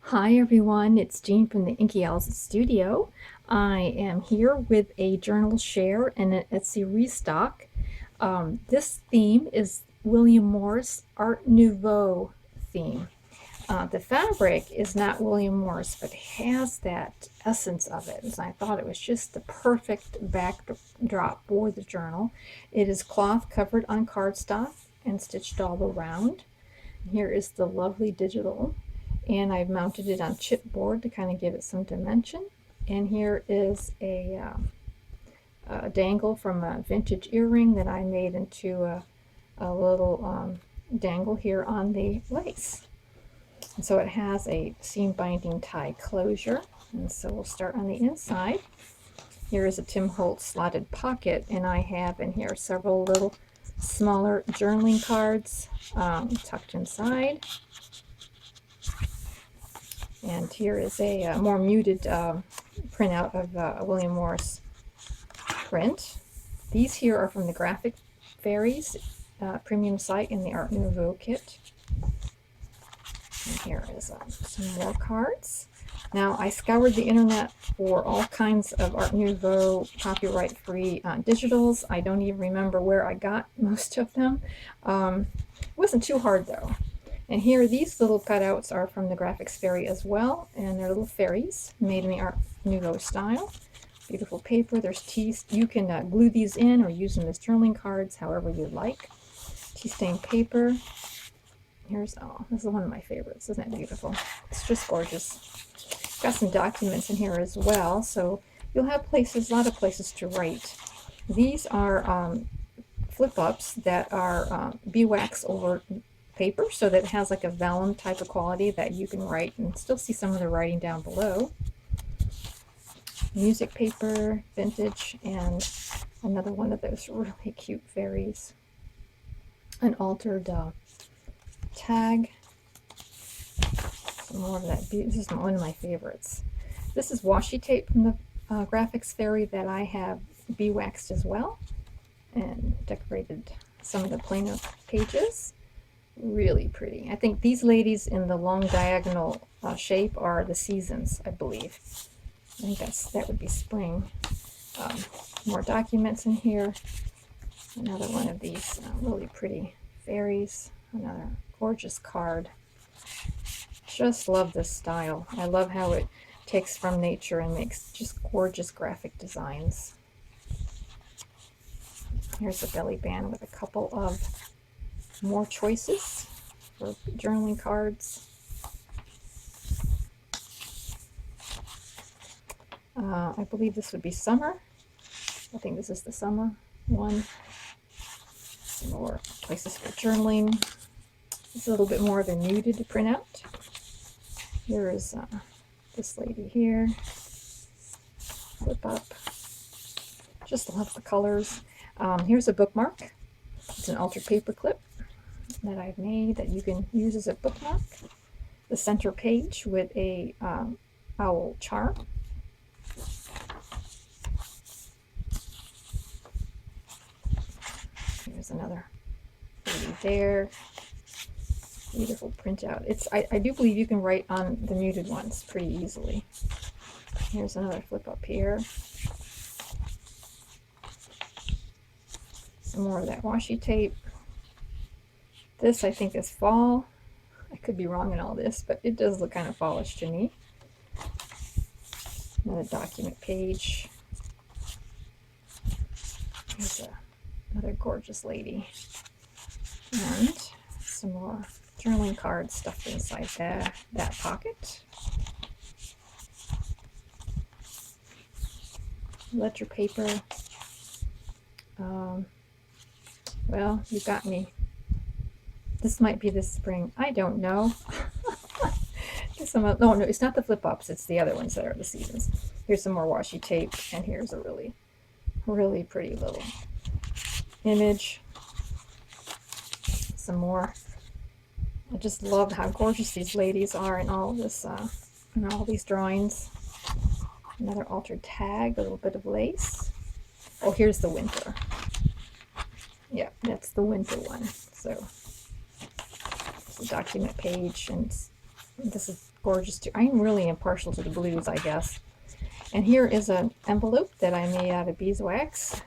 Hi everyone, it's Jean from the Inky studio. I am here with a journal share and an Etsy restock. This theme is William Morris Art Nouveau theme. The fabric is not William Morris, but has that essence of it. And I thought it was just the perfect backdrop for the journal. It is cloth covered on cardstock and stitched all around. Here is the lovely digital, and I've mounted it on chipboard to kind of give it some dimension. And here is a dangle from a vintage earring that I made into a little dangle here on the lace. And so it has a seam binding tie closure. And so we'll start on the inside. Here is a Tim Holtz slotted pocket, and I have in here several little smaller journaling cards tucked inside. And here is a more muted printout of a William Morris print. These here are from the Graphic Fairies premium site in the Art Nouveau kit. And here is some more cards. Now, I scoured the internet for all kinds of Art Nouveau copyright-free digitals. I don't even remember where I got most of them. It wasn't too hard, though. And here, these little cutouts are from the Graphics Fairy as well, and they're little fairies made in the Art Nouveau style. Beautiful paper. There's teas. You can glue these in or use them as journaling cards, however you like. Tea stained paper. Here's, oh, this is one of my favorites. Isn't that beautiful? It's just gorgeous. Got some documents in here as well, so you'll have places, a lot of places to write. These are flip-ups that are beeswax over paper, so that it has like a vellum type of quality that you can write and still see some of the writing down below. Music paper, vintage, and another one of those really cute fairies. An altered tag. Some more of that. This is one of my favorites. This is washi tape from the Graphics Fairy that I have beeswaxed as well and decorated some of the plainer pages. Really pretty. I think these ladies in the long diagonal shape are the seasons, I believe. I think that would be spring. More documents in here. Another one of these really pretty fairies. Another gorgeous card. Just love this style. I love how it takes from nature and makes just gorgeous graphic designs. Here's a belly band with a couple of more choices for journaling cards. I believe this would be summer. I think this is the summer one. Some more places for journaling. It's a little bit more of a muted printout. Here is this lady here. Flip up. Just love the colors. Here's a bookmark. It's an altered paper clip that I've made that you can use as a bookmark. The center page with a owl charm. Here's another lady there. Beautiful printout. I do believe you can write on the muted ones pretty easily. Here's another flip up here. Some more of that washi tape. This I think is fall. I could be wrong in all this, but it does look kind of fallish to me. Another document page. Here's another gorgeous lady. And some more journaling cards stuffed inside that pocket. Ledger paper. Well, you got me. This might be this spring. I don't know. No, it's not the flip-ups. It's the other ones that are the seasons. Here's some more washi tape, and here's a really, really pretty little image. Some more. I just love how gorgeous these ladies are in all this, in all these drawings. Another altered tag, a little bit of lace. Oh, here's the winter. Yeah, that's the winter one. So it's a document page, and this is gorgeous too. I'm really impartial to the blues, I guess. And here is an envelope that I made out of beeswax.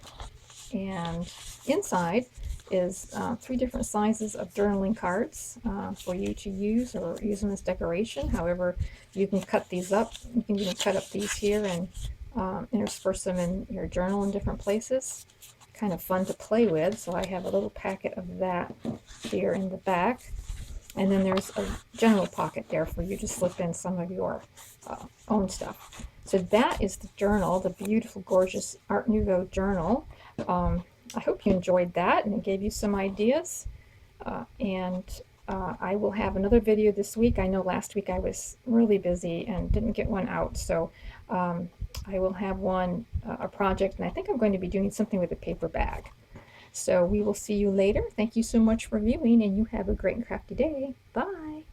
And inside is 3 different sizes of journaling cards for you to use or use them as decoration. However, you can cut these up. You can even cut up these here and intersperse them in your journal in different places. Kind of fun to play with. So I have a little packet of that here in the back. And then there's a general pocket there for you to slip in some of your own stuff. So that is the journal, the beautiful, gorgeous Art Nouveau journal. I hope you enjoyed that and it gave you some ideas. I will have another video this week. I know last week I was really busy and didn't get one out. So I will have one, a project, and I think I'm going to be doing something with a paper bag. So we will see you later. Thank you so much for viewing, and you have a great and crafty day. Bye.